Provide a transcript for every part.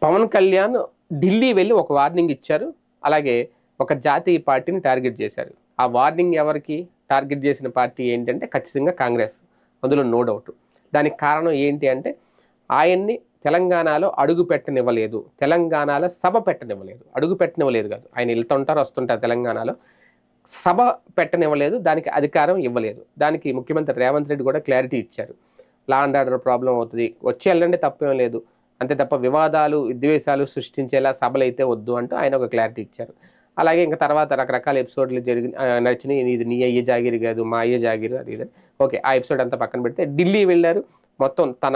పవన్ కళ్యాణ్ ఢిల్లీ వెళ్ళి ఒక వార్నింగ్ ఇచ్చారు. అలాగే ఒక జాతీయ పార్టీని టార్గెట్ చేశారు. ఆ వార్నింగ్ ఎవరికి టార్గెట్ చేసిన పార్టీ ఏంటంటే ఖచ్చితంగా కాంగ్రెస్. అందులో నో డౌట్. దానికి కారణం ఏంటి అంటే ఆయన్ని తెలంగాణలో అడుగు పెట్టనివ్వలేదు. తెలంగాణలో సభ పెట్టనివ్వలేదు. అడుగు పెట్టనివ్వలేదు కాదు. ఆయన వెళ్తుంటారు, వస్తుంటారు తెలంగాణలో. సభ పెట్టనివ్వలేదు. దానికి అధికారం ఇవ్వలేదు. దానికి ముఖ్యమంత్రి రేవంత్ రెడ్డి కూడా క్లారిటీ ఇచ్చారు. లా అండ్ ఆర్డర్ ప్రాబ్లం అవుతుంది, వచ్చి వెళ్ళండి, తప్పేం లేదు, అంతే తప్ప వివాదాలు విద్వేషాలు సృష్టించేలా సభలు అయితే వద్దు అంటూ ఆయన ఒక క్లారిటీ ఇచ్చారు. అలాగే ఇంకా తర్వాత రకరకాల ఎపిసోడ్లు నచ్చినాయి. ఇది నీ అయ్యే జాగిరి కాదు, మా అయ్యే జాగిరి అది ఇది. ఓకే, ఆ ఎపిసోడ్ అంతా పక్కన పెడితే ఢిల్లీ వెళ్ళారు. మొత్తం తన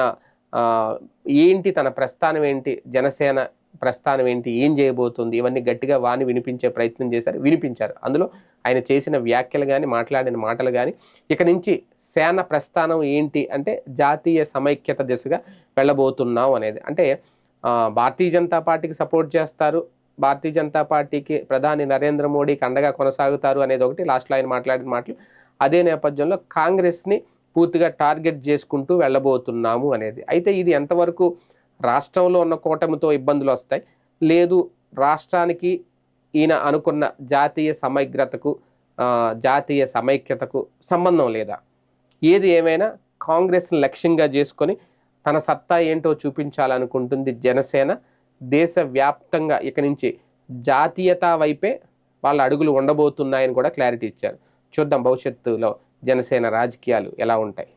ఏంటి, తన ప్రస్థానం ఏంటి, జనసేన ప్రస్థానం ఏంటి, ఏం చేయబోతుంది, ఇవన్నీ గట్టిగా వాని వినిపించే ప్రయత్నం చేశారు, వినిపించారు. అందులో ఆయన చేసిన వ్యాఖ్యలు కానీ, మాట్లాడిన మాటలు కానీ, ఇక నుంచి సేన ప్రస్థానం ఏంటి అంటే జాతీయ సమైక్యత దిశగా వెళ్ళబోతున్నాం అనేది. అంటే భారతీయ జనతా పార్టీకి సపోర్ట్ చేస్తారు, భారతీయ జనతా పార్టీకి ప్రధాని నరేంద్ర మోడీకి అండగా కొనసాగుతారు అనేది ఒకటి లాస్ట్లో ఆయన మాట్లాడిన మాటలు. అదే నేపథ్యంలో కాంగ్రెస్ని పూర్తిగా టార్గెట్ చేసుకుంటూ వెళ్ళబోతున్నాము అనేది. అయితే ఇది ఎంతవరకు రాష్ట్రంలో ఉన్న కూటమితో ఇబ్బందులు వస్తాయి, లేదు రాష్ట్రానికి ఈయన అనుకున్న జాతీయ సమగ్రతకు జాతీయ సమైక్యతకు సంబంధం లేదా? ఏది ఏమైనా కాంగ్రెస్ని లక్ష్యంగా చేసుకొని తన సత్తా ఏంటో చూపించాలనుకుంటుంది జనసేన. దేశవ్యాప్తంగా ఇక నుంచి జాతీయత వైపే వాళ్ళ అడుగులు ఉండబోతున్నాయని కూడా క్లారిటీ ఇచ్చారు. చూద్దాం భవిష్యత్తులో జనసేన రాజకీయాలు ఎలా ఉంటాయి.